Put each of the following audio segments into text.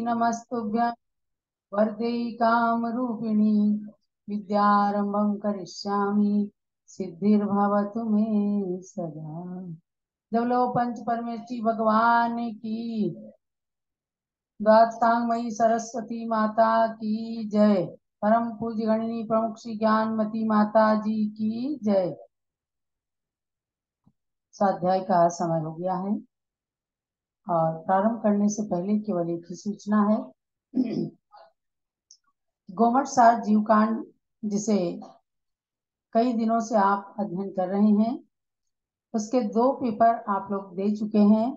नमस्तुभ्यं वरदे कामरूपिणी विद्यारंभं करिष्यामि सिद्धिर्भवतु मे सदा। जब लो पंच परमेष्टि भगवान की द्वादशांगमयी सरस्वती माता की जय। परम पूज्य गणनी प्रमुख श्री ज्ञानमती माता जी की जय। स्वाध्याय का समय हो गया है और प्रारंभ करने से पहले केवल एक ही सूचना है। गोमट सार जीवकांड जिसे कई दिनों से आप अध्ययन कर रहे हैं, उसके 2 पेपर आप लोग दे चुके हैं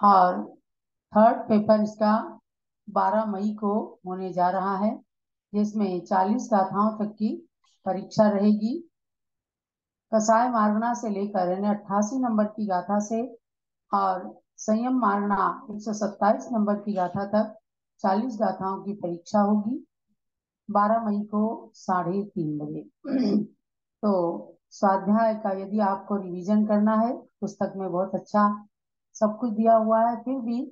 और थर्ड पेपर इसका 12 मई को होने जा रहा है, जिसमें 40 गाथाओं तक की परीक्षा रहेगी। कसाय मारना से लेकर 88 नंबर की गाथा से और संयम मारना 127 नंबर की गाथा तक 40 गाथाओं की परीक्षा होगी 12 मई को 3:30 बजे। तो स्वाध्याय का यदि आपको रिवीजन करना है, पुस्तक में बहुत अच्छा सब कुछ दिया हुआ है, फिर भी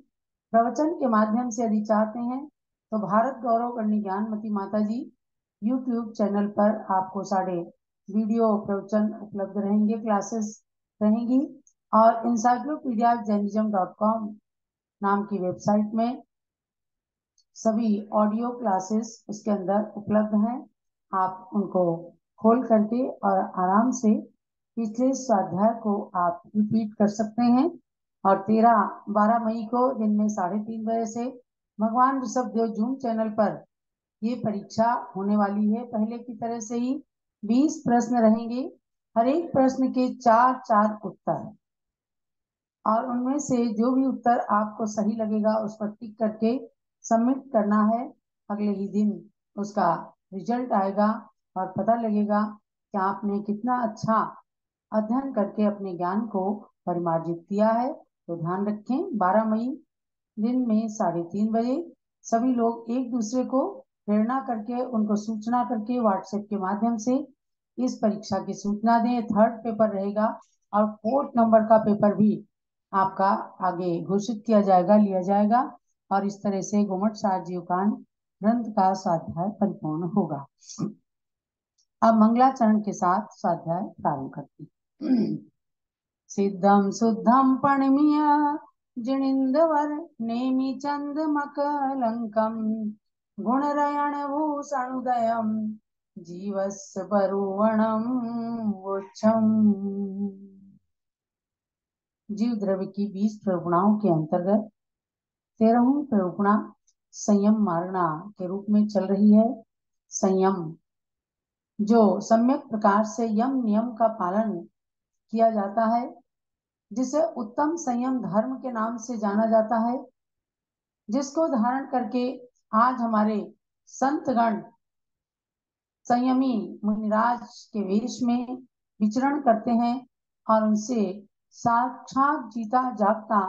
प्रवचन के माध्यम से यदि चाहते हैं तो भारत गौरव करनी ज्ञानमती माता जी यूट्यूब चैनल पर आपको सारे वीडियो प्रवचन उपलब्ध रहेंगे, क्लासेस रहेंगी। और इंसाइक्लोपीडिया जैनिज्म.com नाम की वेबसाइट में सभी ऑडियो क्लासेस उसके अंदर उपलब्ध हैं। आप उनको खोल करके और आराम से पिछले स्वाध्याय को आप रिपीट कर सकते हैं। और 12 मई को दिन में 3:30 बजे से भगवान ऋषभ देव जूम चैनल पर ये परीक्षा होने वाली है। पहले की तरह से ही 20 प्रश्न रहेंगे, हर एक प्रश्न के 4-4 उत्तर, और उनमें से जो भी उत्तर आपको सही लगेगा उस पर टिक करके सबमिट करना है। अगले ही दिन उसका रिजल्ट आएगा और पता लगेगा कि आपने कितना अच्छा अध्ययन करके अपने ज्ञान को परिमार्जित किया है। तो ध्यान रखें, 12 मई दिन में 3:30 बजे सभी लोग एक दूसरे को प्रेरणा करके, उनको सूचना करके व्हाट्सएप के माध्यम से इस परीक्षा की सूचना दें। थर्ड पेपर रहेगा और 4th नंबर का पेपर भी आपका आगे घोषित किया जाएगा, लिया जाएगा। और इस तरह से गोमट सार जीवकांड ग्रंथ का स्वाध्याय परिपूर्ण होगा। अब मंगलाचरण के साथ स्वाध्याय प्रारंभ करते हैं। सिद्धम शुद्धम पणमीय जिनिंदवर नेमि चंद मकलंकम गुणरयण भूषणुदयम जीवस्य परुवणम वोच्छम। जीव द्रव्य की 20 प्रगुणाओं के अंतर्गत 13वीं प्रगुणा संयम मारणा के रूप में चल रही है। संयम जो सम्यक प्रकार से यम नियम का पालन किया जाता है, जिसे उत्तम संयम धर्म के नाम से जाना जाता है, जिसको धारण करके आज हमारे संतगण संयमी मुनिराज के वेश में विचरण करते हैं और उनसे साक्षात जीता जागता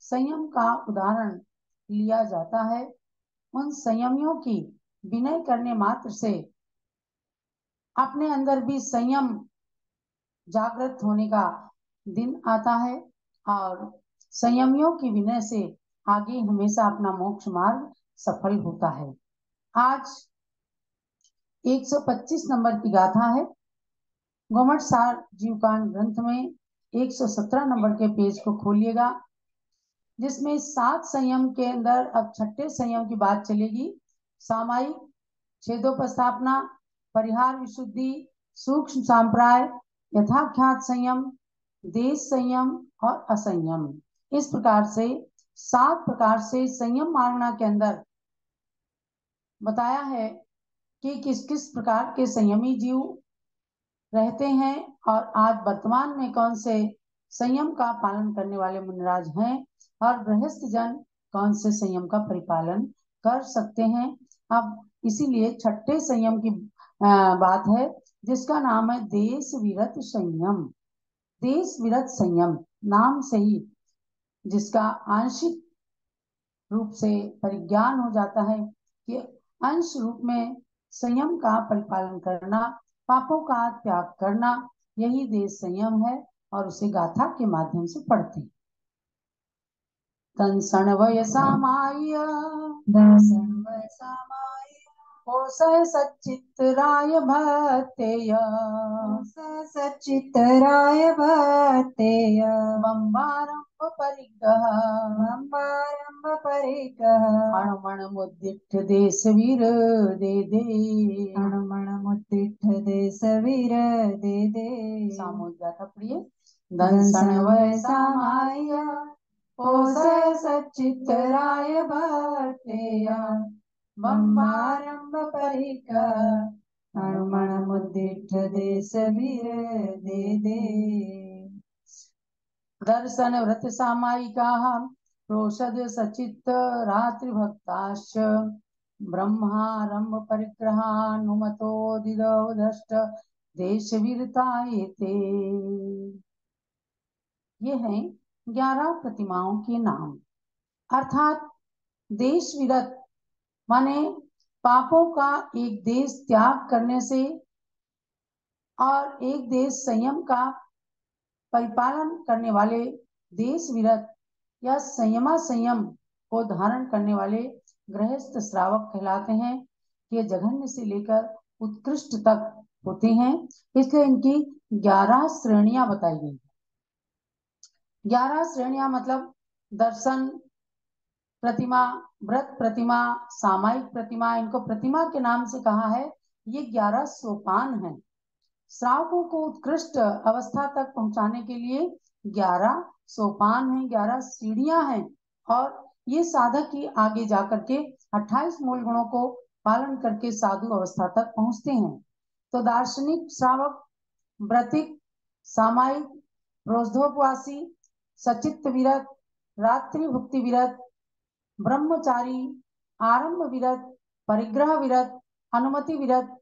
संयम का उदाहरण लिया जाता है। उन संयमियों की विनय करने मात्र से अपने अंदर भी संयम जागृत होने का दिन आता है और संयमियों की विनय से आगे हमेशा अपना मोक्ष मार्ग सफल होता है। आज 125 नंबर की गाथा है। गोमट सार जीवकांड ग्रंथ में 117 नंबर के पेज को खोलिएगा, जिसमें 7 संयम के अंदर अब 6ठे संयम की बात चलेगी। सामायिक छेदोपस्थापना, परिहार विशुद्धि, सूक्ष्म सांप्राय, यथाख्यात संयम, देश संयम और असंयम। इस प्रकार से 7 प्रकार से संयम मारणा के अंदर बताया है कि किस किस प्रकार के संयमी जीव रहते हैं और आज वर्तमान में कौन से संयम का पालन करने वाले मुनिराज हैं और गृहस्थ जन कौन से संयम का परिपालन कर सकते हैं। अब इसीलिए 6ठे संयम की बात है, जिसका नाम है देश विरत संयम। देश विरत संयम नाम से ही जिसका आंशिक रूप से परिज्ञान हो जाता है कि अंश रूप में संयम का परिपालन करना, पापों का त्याग करना, यही देश संयम है और उसे गाथा के माध्यम से पढ़ते हैं। दंसण वय सामाय होसय सच्चितराय भक्तेय सच्चितराय भक्तेय बंबारंभ परिग्रह हनुमण मुद्दिठ देशवीर दे दे हनुमण मुद्दिठ देशवीर दे दे सामोद्या था प्रिय दंसण वय सामाय होसय सच्चितराय भक्तेय बंबारंभ परिग्रह हनुमण मुद्दिठ देशवीर दे दे दर्शन व्रत सामायिका प्रोषद सचित रात्रि भक्ताश्च ब्रह्मारंभ परिग्रहानुमतो दिदौदष्ट देश वीरताये थे। ये हैं 11 प्रतिमाओं के नाम, अर्थात देश विरत माने पापों का एक देश त्याग करने से और एक देश संयम का परिपालन करने वाले देश विरत या संयमा संयम को धारण करने वाले गृहस्थ श्रावक कहलाते हैं। ये जघन्य से लेकर उत्कृष्ट तक होते हैं, इसलिए इनकी 11 श्रेणियां बताई गई। 11 श्रेणियां मतलब दर्शन प्रतिमा, व्रत प्रतिमा, सामायिक प्रतिमा, इनको प्रतिमा के नाम से कहा है। ये 11 सोपान हैं। श्रावकों को उत्कृष्ट अवस्था तक पहुंचाने के लिए 11 सोपान हैं, 11 सीढ़ियां हैं और ये साधक ही आगे जाकर के 28 मूल गुणों को पालन करके साधु अवस्था तक पहुंचते हैं। तो दार्शनिक श्रावक, व्रतिक, सामायिक, रोजधोपवासी, सचित्त विरत, रात्रि भुक्ति विरत, ब्रह्मचारी, आरंभ विरत, परिग्रह विरत, अनुमति विरत,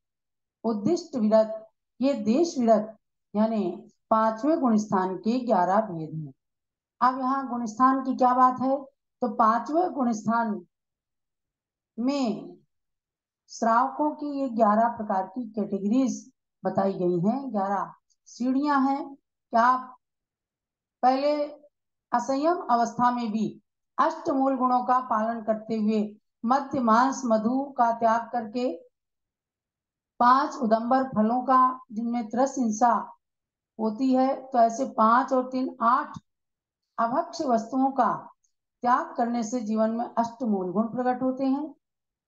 उद्दिष्ट विरत, ये देश विरत यानी 5वें गुण स्थान के 11 भेद हैं। अब यहाँ गुण स्थान की क्या बात है, तो 5वें गुण स्थान में श्रावकों की ये 11 प्रकार की कैटेगरीज बताई गई हैं, 11 सीढ़ियां हैं। क्या पहले असंयम अवस्था में भी अष्टमूल गुणों का पालन करते हुए मध्य मांस मधु का त्याग करके 5 उदंबर फलों का जिनमें त्रस हिंसा होती है, तो ऐसे 5 और 3 8 अभक्ष्य वस्तुओं का त्याग करने से जीवन में अष्टमूल गुण प्रकट होते हैं,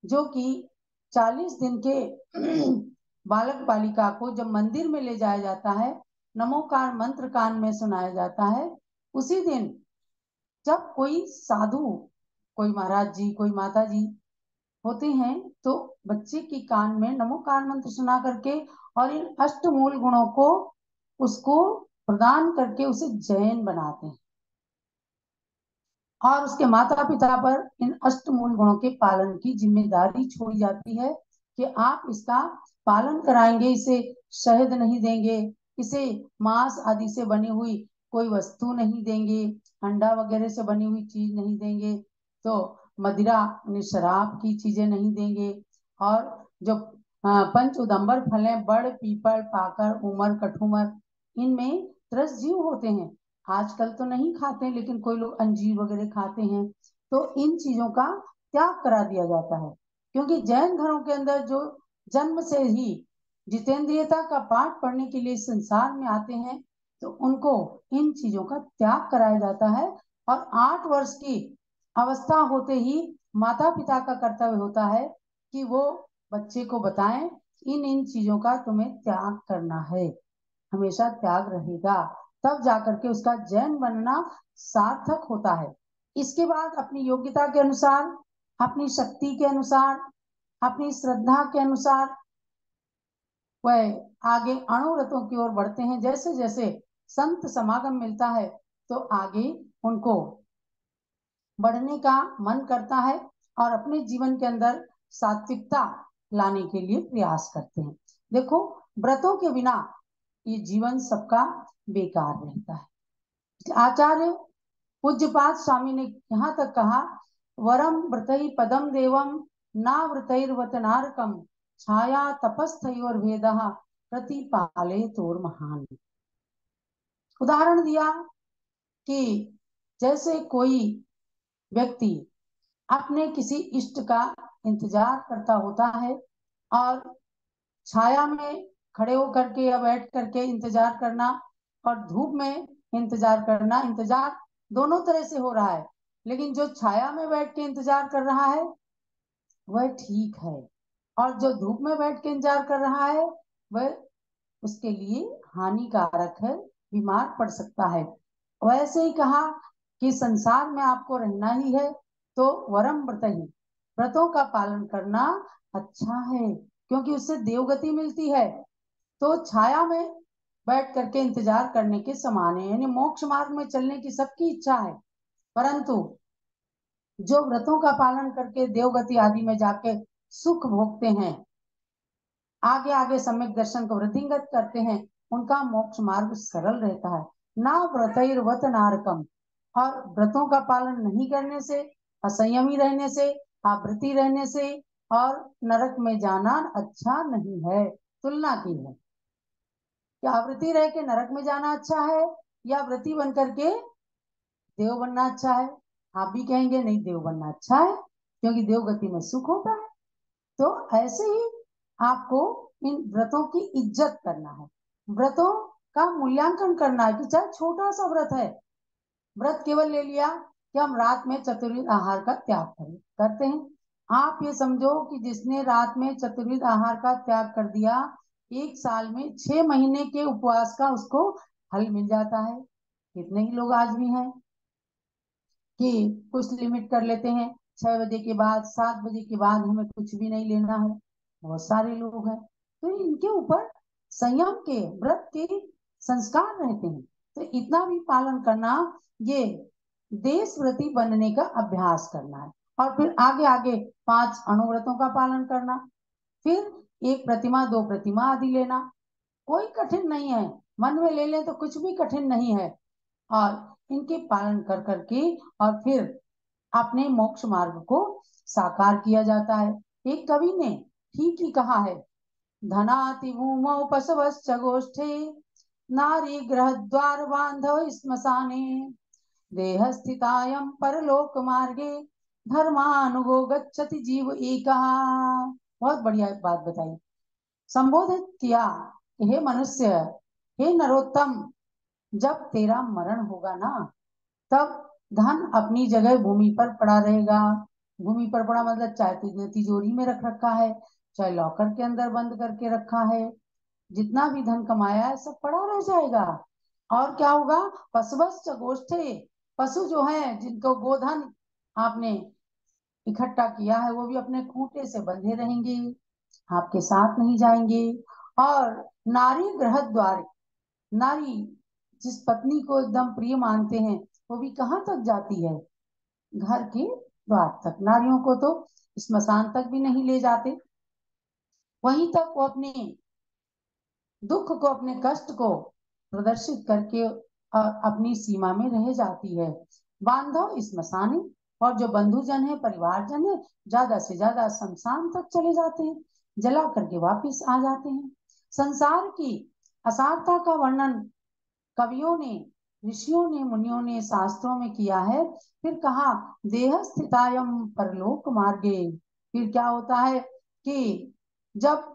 जो कि 40 दिन के बालक बालिका को जब मंदिर में ले जाया जाता है, नमोकार मंत्र कान में सुनाया जाता है, उसी दिन जब कोई साधु, कोई महाराज जी, कोई माता जी होते हैं, तो बच्चे के कान में नमोकार मंत्र सुना करके और इन अष्टमूल गुणों को उसको प्रदान करके उसे जैन बनाते हैं और उसके माता पिता पर इन अष्टमूल गुणों के पालन की जिम्मेदारी छोड़ी जाती है कि आप इसका पालन कराएंगे, इसे शहद नहीं देंगे, इसे मांस आदि से बनी हुई कोई वस्तु नहीं देंगे, अंडा वगैरह से बनी हुई चीज नहीं देंगे, तो मदिरा शराब की चीजें नहीं देंगे, और जो पंच उदंबर फल हैं, बड़, पीपल, पाकर, उमर, कठुमर, इनमें त्रस जीव होते हैं। आजकल तो नहीं खाते, लेकिन कोई लोग अंजीर वगैरह खाते हैं, तो इन चीजों का त्याग करा दिया जाता है, क्योंकि जैन घरों के अंदर जो जन्म से ही जितेंद्रियता का पाठ पढ़ने के लिए संसार में आते हैं, तो उनको इन चीजों का त्याग कराया जाता है। और 8 वर्ष की अवस्था होते ही माता पिता का कर्तव्य होता है कि वो बच्चे को बताएं इन इन चीजों का तुम्हें त्याग करना है, हमेशा त्याग रहेगा, तब जाकर के उसका जैन बनना सार्थक होता है। इसके बाद अपनी योग्यता के अनुसार, अपनी शक्ति के अनुसार, अपनी श्रद्धा के अनुसार वह आगे अणुव्रतों की ओर बढ़ते हैं। जैसे जैसे संत समागम मिलता है, तो आगे उनको बढ़ने का मन करता है और अपने जीवन के अंदर सात्विकता लाने के लिए प्रयास करते हैं। देखो, व्रतों के बिना ये जीवन सबका बेकार रहता है। आचार्य पूज्यपाद स्वामी ने यहाँ तक कहा, वरम व्रतहि पदम देवम ना व्रतैर्वतनारकम छाया तपस्थयोर भेदः प्रतिपाले तोर महान। उदाहरण दिया कि जैसे कोई व्यक्ति अपने किसी इष्ट का इंतजार करता होता है, और छाया में खड़े होकर के या बैठ करके इंतजार करना और धूप में इंतजार करना, इंतजार दोनों तरह से हो रहा है। लेकिन जो छाया में बैठ के इंतजार कर रहा है वह ठीक है, और जो धूप में बैठ के इंतजार कर रहा है वह उसके लिए हानिकारक है, बीमार पड़ सकता है। वैसे ही कहा कि संसार में आपको रहना ही है तो वरम व्रत ही, व्रतों का पालन करना अच्छा है, क्योंकि उससे देवगति मिलती है। तो छाया में बैठ करके इंतजार करने के समान है, यानी मोक्ष मार्ग में चलने की सबकी इच्छा है, परंतु जो व्रतों का पालन करके देवगति आदि में जाके सुख भोगते हैं, आगे आगे सम्यक दर्शन को वृद्धिंगत करते हैं, उनका मोक्ष मार्ग सरल रहता है। ना व्रतैर्वत नारकम, और व्रतों का पालन नहीं करने से, असंयमी रहने से, आवृत्ति रहने से और नरक में जाना अच्छा नहीं है। तुलना की है कि आवृत्ति रह के नरक में जाना अच्छा है या व्रती बन करके देव बनना अच्छा है। आप भी कहेंगे नहीं, देव बनना अच्छा है, क्योंकि देव गति में सुख होता है। तो ऐसे ही आपको इन व्रतों की इज्जत करना है, व्रतों का मूल्यांकन करना है कि चाहे छोटा सा व्रत है। व्रत केवल ले लिया कि हम रात में चतुर्विध आहार का त्याग करें, करते हैं। आप ये समझो कि जिसने रात में चतुर्विध आहार का त्याग कर दिया, 1 साल में 6 महीने के उपवास का उसको फल मिल जाता है। कितने ही लोग आज भी हैं कि कुछ लिमिट कर लेते हैं, 6 बजे के बाद, 7 बजे के बाद हमें कुछ भी नहीं लेना है। बहुत सारे लोग हैं, तो इनके ऊपर संयम के, व्रत के संस्कार रहते हैं। तो इतना भी पालन करना, ये देशव्रती बनने का अभ्यास करना है। और फिर आगे आगे 5 अणुव्रतों का पालन करना, फिर 1 प्रतिमा 2 प्रतिमा आदि लेना, कोई कठिन नहीं है। मन में ले लें तो कुछ भी कठिन नहीं है, और इनके पालन कर करके और फिर अपने मोक्ष मार्ग को साकार किया जाता है। एक कवि ने ठीक ही कहा है, धनाति भूमौ पशवश्च गोष्ठे, नारी ग्रह द्वार बांधव श्मशाने, देह स्थितायं परलोक मार्गे, धर्मानुगो गच्छति जीव एका। बहुत बढ़िया बात बताई, संबोधित किया कि हे मनुष्य, हे नरोत्तम, जब तेरा मरण होगा ना, तब धन अपनी जगह भूमि पर पड़ा रहेगा। भूमि पर पड़ा मतलब चाहे तुझने तिजोरी में रख रखा है, चाहे लॉकर के अंदर बंद करके रखा है, जितना भी धन कमाया है सब पड़ा रह जाएगा। और क्या होगा, पशुवश्च गोष्ठे, पशु जो है जिनको गोधन आपने इकट्ठा किया है वो भी अपने खूंटे से बंधे रहेंगे, आपके साथ नहीं जाएंगे। और नारी गृह द्वार, नारी जिस पत्नी को एकदम प्रिय मानते हैं वो भी कहाँ तक जाती है, घर के द्वार तक। नारियों को तो स्मशान तक भी नहीं ले जाते, वहीं तक वो अपने दुख को, अपने कष्ट को प्रदर्शित करके अपनी सीमा में रह जाती है। बांधव स्मशानी, और जो बंधुजन है, परिवारजन है, ज्यादा से ज्यादा शमशान तक चले जाते हैं, जला करके वापिस आ जाते हैं। संसार की असारता का वर्णन कवियों ने, ऋषियों ने, मुनियों ने शास्त्रों में किया है। फिर कहा देह स्थितायम परलोक मार्गे, फिर क्या होता है कि जब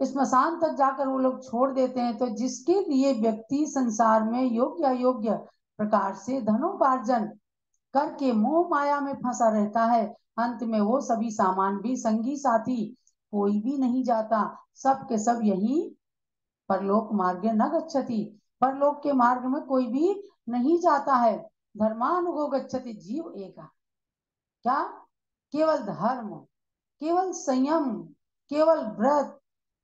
स्मशान तक जाकर वो लोग छोड़ देते हैं, तो जिसके लिए व्यक्ति संसार में योग्य अयोग्य प्रकार से धनोपार्जन करके मोह माया में फंसा रहता है, अंत में वो सभी सामान भी, संगी साथी कोई भी नहीं जाता, सब के सब यही परलोक मार्गे न गच्छति, परलोक के मार्ग में कोई भी नहीं जाता है। धर्मानुगो गच्छति जीव एका, क्या, केवल धर्म, केवल संयम, केवल व्रत,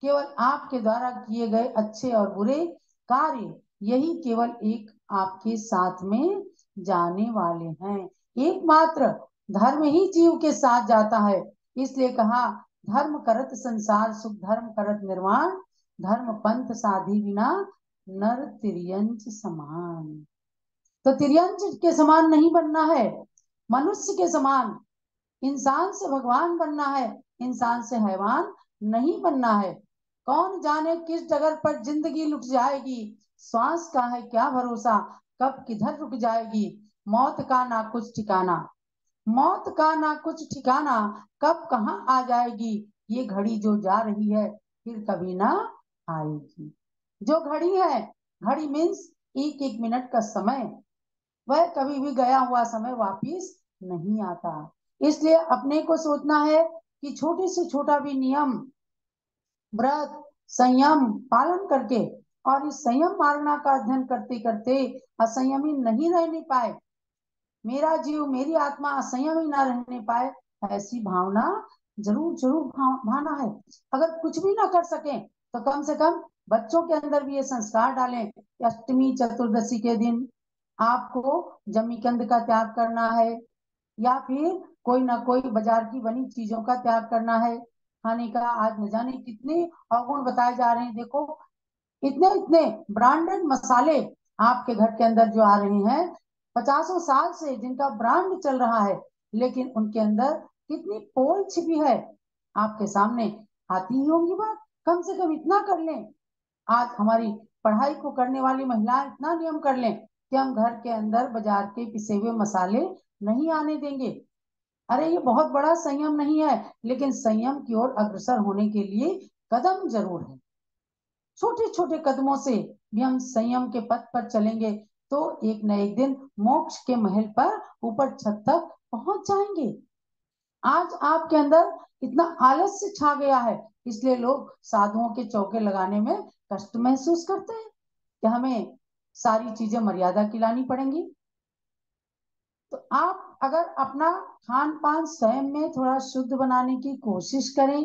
केवल आपके द्वारा किए गए अच्छे और बुरे कार्य, यही केवल एक आपके साथ में जाने वाले हैं। एकमात्र धर्म ही जीव के साथ जाता है। इसलिए कहा धर्म करत संसार सुख, धर्म करत निर्वाण, धर्म पंथ साधी बिना नर तिर्यंच समान। तो तिर्यंच के समान नहीं बनना है, मनुष्य के समान, इंसान से भगवान बनना है, इंसान से हैवान नहीं बनना है। कौन जाने किस जगह पर जिंदगी लुट जाएगी, श्वास का है क्या भरोसा, कब किधर रुक जाएगी। मौत का ना कुछ ठिकाना, मौत का ना कुछ ठिकाना, कब कहाँ आ जाएगी ये घड़ी जो जा रही है फिर कभी ना आएगी। जो घड़ी है, घड़ी मीन्स एक एक मिनट का समय, वह कभी भी गया हुआ समय वापिस नहीं आता। इसलिए अपने को सोचना है कि छोटे से छोटा भी नियम, व्रत, संयम पालन करके और इस संयम पालना का अध्ययन करते करते असंयमी नहीं रहने पाए, मेरा जीव मेरी आत्मा असंयमी न रहने पाए, ऐसी भावना जरूर जरूर भावना है। अगर कुछ भी ना कर सके तो कम से कम बच्चों के अंदर भी ये संस्कार डालें कि अष्टमी चतुर्दशी के दिन आपको जमीकंद का त्याग करना है, या फिर कोई ना कोई बाजार की बनी चीजों का त्याग करना है खाने का। आज न जाने कितने अवगुण बताए जा रहे हैं। देखो, इतने इतने ब्रांडेड मसाले आपके घर के अंदर जो आ रहे हैं, 50 साल से जिनका ब्रांड चल रहा है, लेकिन उनके अंदर कितनी पोल छिपी है आपके सामने आती ही होंगी बात। कम से कम इतना कर लें, आज हमारी पढ़ाई को करने वाली महिलाएं इतना नियम कर लें कि हम घर के अंदर बाजार के पिसे हुए मसाले नहीं आने देंगे। अरे ये बहुत बड़ा संयम नहीं है, लेकिन संयम की ओर अग्रसर होने के लिए कदम जरूर है। छोटे छोटे कदमों से भी हम संयम के पथ पर चलेंगे तो एक न एक दिन मोक्ष के महल पर ऊपर छत तक पहुंच जाएंगे। आज आपके अंदर इतना आलस्य छा गया है, इसलिए लोग साधुओं के चौके लगाने में कष्ट महसूस करते हैं कि हमें सारी चीजें मर्यादा की लानी पड़ेंगी। तो आप अगर अपना खान पान स्वयं में थोड़ा शुद्ध बनाने की कोशिश करें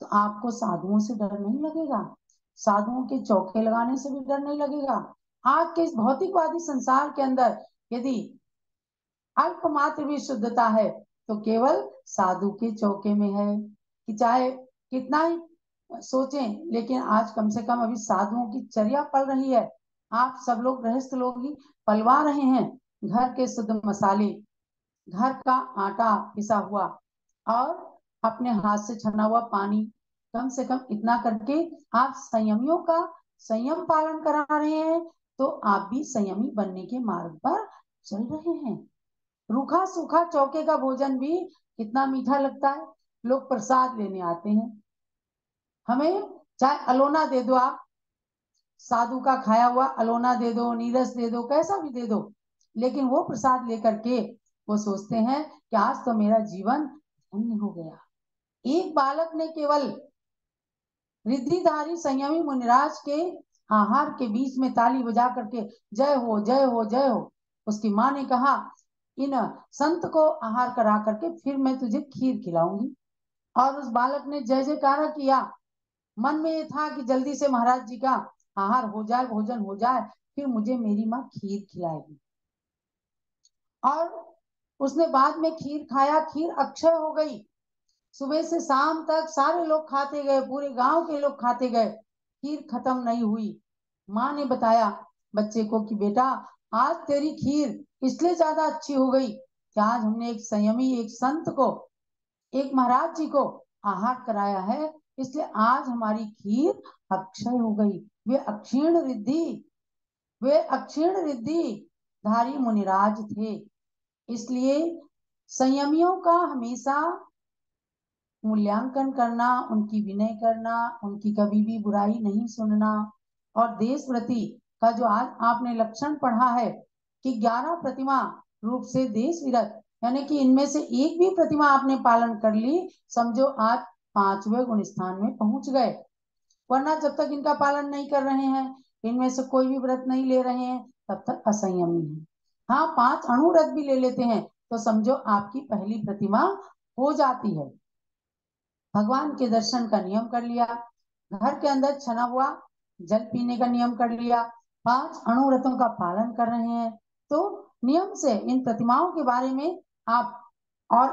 तो आपको साधुओं से डर नहीं लगेगा, साधुओं के चौके लगाने से भी डर नहीं लगेगा। आज के इस भौतिकवादी संसार के अंदर यदि अल्पमात्र भी शुद्धता है तो केवल साधु के चौके में है। कि चाहे कितना ही सोचें, लेकिन आज कम से कम अभी साधुओं की चर्या पल रही है। आप सब लोग गृहस्थ लोग ही पलवा रहे हैं घर के शुद्ध मसाले, घर का आटा पिसा हुआ और अपने हाथ से छना हुआ पानी। कम से कम इतना करके आप संयमियों का संयम पालन करा रहे हैं, तो आप भी संयमी बनने के मार्ग पर चल रहे हैं। रूखा सूखा चौके का भोजन भी कितना मीठा लगता है। लोग प्रसाद लेने आते हैं, हमें चाहे अलोना दे दो, आप साधु का खाया हुआ अलोना दे दो, नीरस दे दो, कैसा भी दे दो, लेकिन वो प्रसाद लेकर के वो सोचते हैं कि आज तो मेरा जीवन धन्य हो गया। एक बालक ने केवल रिद्धिधारी संयमी मुनिराज के आहार के बीच में ताली बजा करके जय हो जय हो जय हो, उसकी माँ ने कहा इन संत को आहार करा करके फिर मैं तुझे खीर खिलाऊंगी। और उस बालक ने जय जयकारा किया। मन में ये था कि जल्दी से महाराज जी का आहार हो जाए, भोजन हो जाए, फिर मुझे मेरी माँ खीर खिलाएगी। और उसने बाद में खीर खाया, खीर अक्षय हो गई। सुबह से शाम तक सारे लोग खाते गए, पूरे गांव के लोग खाते गए, खीर खत्म नहीं हुई। माँ ने बताया बच्चे को कि बेटा आज तेरी खीर इसलिए ज्यादा अच्छी हो गई कि आज हमने एक संयमी, एक संत को, एक महाराज जी को आहार कराया है, इसलिए आज हमारी खीर अक्षय हो गई। वे अक्षीण रिद्धि, वे अक्षीण रिद्धि धारी मुनिराज थे। इसलिए संयमियों का हमेशा मूल्यांकन करना, उनकी विनय करना, उनकी कभी भी बुराई नहीं सुनना, और देशव्रति का जो आज आपने लक्षण पढ़ा है कि 11 प्रतिमा रूप से देश विरत, यानी कि इनमें से एक भी प्रतिमा आपने पालन कर ली, समझो आज 5वें गुण स्थान में पहुंच गए। वरना जब तक इनका पालन नहीं कर रहे हैं, इनमें से कोई भी व्रत नहीं ले रहे हैं, तब तक असंयमी है। हाँ, 5 अणु व्रत भी ले लेते हैं तो समझो आपकी पहली प्रतिमा हो जाती है। भगवान के दर्शन का नियम कर लिया, घर के अंदर छना हुआ जल पीने का नियम कर लिया, 5 अणुव्रतों का पालन कर रहे हैं, तो नियम से इन प्रतिमाओं के बारे में आप और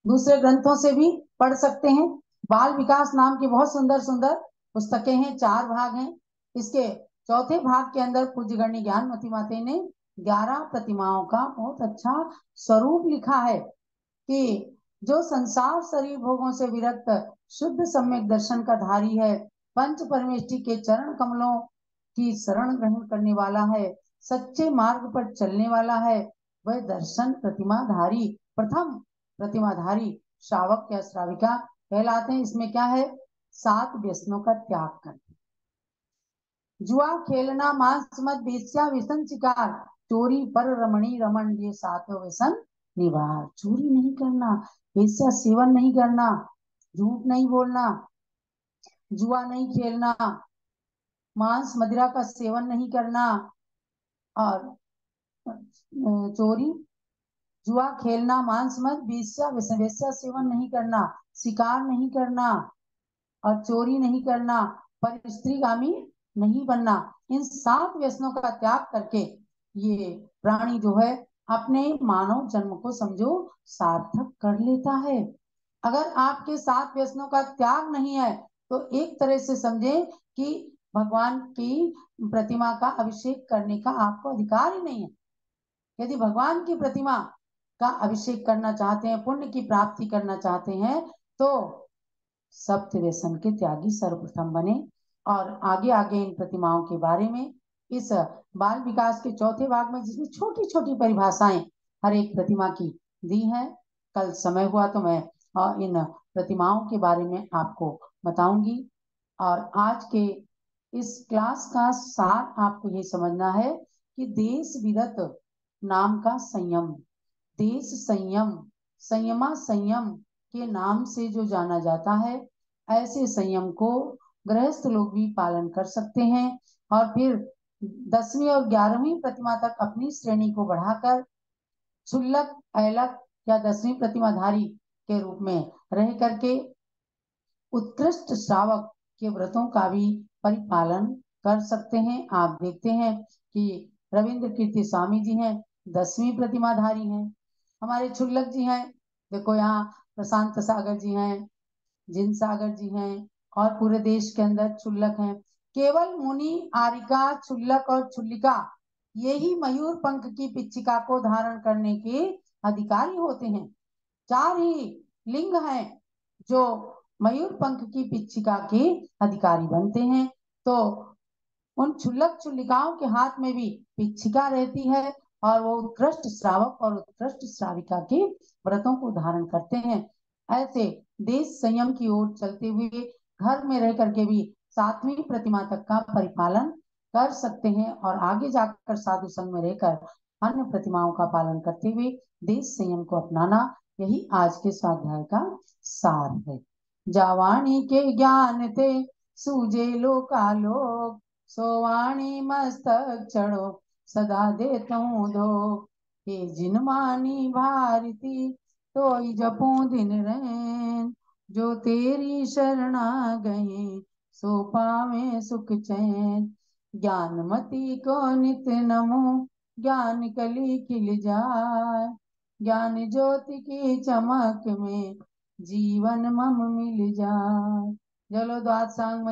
दूसरे ग्रंथों से भी पढ़ सकते हैं। बाल विकास नाम की बहुत सुंदर सुंदर पुस्तकें हैं, 4 भाग हैं। इसके चौथे भाग के अंदर पूज्य गणी ज्ञानमती माता ने 11 प्रतिमाओं का बहुत अच्छा स्वरूप लिखा है कि जो संसार शरीर भोगों से विरक्त शुद्ध सम्यक दर्शन का धारी है, पंच परमेष्टि के चरण कमलों की शरण ग्रहण करने वाला है, सच्चे मार्ग पर चलने वाला है वह दर्शन प्रतिमाधारी, प्रथम प्रतिमाधारी श्रावक या श्राविका कहलाते हैं। इसमें क्या है? 7 व्यसनों का त्याग करना। जुआ खेलना, मांस मत, वेश्या व्यसन शिकार, चोरी पर रमणी रमन, ये 7 व्यसन निवार। चोरी नहीं करना, वेश्या सेवन नहीं करना, झूठ नहीं बोलना, जुआ नहीं खेलना, मांस मदिरा का सेवन नहीं करना, और चोरी, जुआ खेलना, मांस मत, वेश्या सेवन नहीं करना, शिकार नहीं करना, और चोरी नहीं करना, पर स्त्रीगामी नहीं बनना। इन 7 व्यसनों का त्याग करके ये प्राणी जो है अपने मानव जन्म को समझो सार्थक कर लेता है। अगर आपके 7 व्यसनों का त्याग नहीं है तो एक तरह से समझे कि भगवान की प्रतिमा का अभिषेक करने का आपको अधिकार ही नहीं है। यदि भगवान की प्रतिमा का अभिषेक करना चाहते हैं, पुण्य की प्राप्ति करना चाहते हैं, तो सप्त व्यसन के त्यागी सर्वप्रथम बने। और आगे आगे इन प्रतिमाओं के बारे में इस बाल विकास के चौथे भाग में, जिसमें छोटी छोटी परिभाषाएं हर एक प्रतिमा की दी हैं, कल समय हुआ तो मैं इन प्रतिमाओं के बारे में आपको बताऊंगी। और आज के इस क्लास का सार आपको ये समझना है कि देश विरत नाम का संयम, देश संयम, संयमा संयम के नाम से जो जाना जाता है, ऐसे संयम को गृहस्थ लोग भी पालन कर सकते हैं। और फिर 10वीं और 11वीं प्रतिमा तक अपनी श्रेणी को बढ़ाकर क्षुल्लक, ऐलक या 10वीं प्रतिमाधारी के रूप में रह करके उत्कृष्ट श्रावक के व्रतों का भी परिपालन कर सकते हैं। आप देखते हैं कि रविंद्र कीर्ति स्वामी जी हैं, 10वीं प्रतिमाधारी हैं। हमारे क्षुल्लक जी हैं, देखो यहाँ प्रशांत सागर जी हैं, जिन सागर जी हैं, और पूरे देश के अंदर क्षुल्लक हैं। केवल मुनि, आरिका, क्षुल्लक और क्षुल्लिका यही मयूर पंख की पिच्छिका को धारण करने के अधिकारी होते हैं। 4 ही लिंग हैं जो मयूर पंख की पिच्छिका के अधिकारी बनते हैं। तो उन क्षुल्लक क्षुल्लिकाओं के हाथ में भी पिच्छिका रहती है और वो उत्कृष्ट श्रावक और उत्कृष्ट श्राविका के व्रतों को धारण करते हैं। ऐसे देश संयम की ओर चलते हुए घर में रह करके भी 7वीं प्रतिमा तक का परिपालन कर सकते हैं और आगे जाकर साधु संग में रहकर अन्य प्रतिमाओं का पालन करते हुए देश संयम को अपनाना, यही आज के स्वाध्याय का सार है। जावाणी के ज्ञान ते सूझे लोकालोक, सोवाणी मस्तक चढ़ो सदा देता हूँ धो, हे जिन मानी भारती तो जपो दिन रैन, जो तेरी शरणा गए सो पावे सुख चैन, ज्ञानमती को नित नमो ज्ञान कली खिल जाए, ज्ञान ज्योति की चमक में जीवन मम मिल जाए। जलो द्वादशांग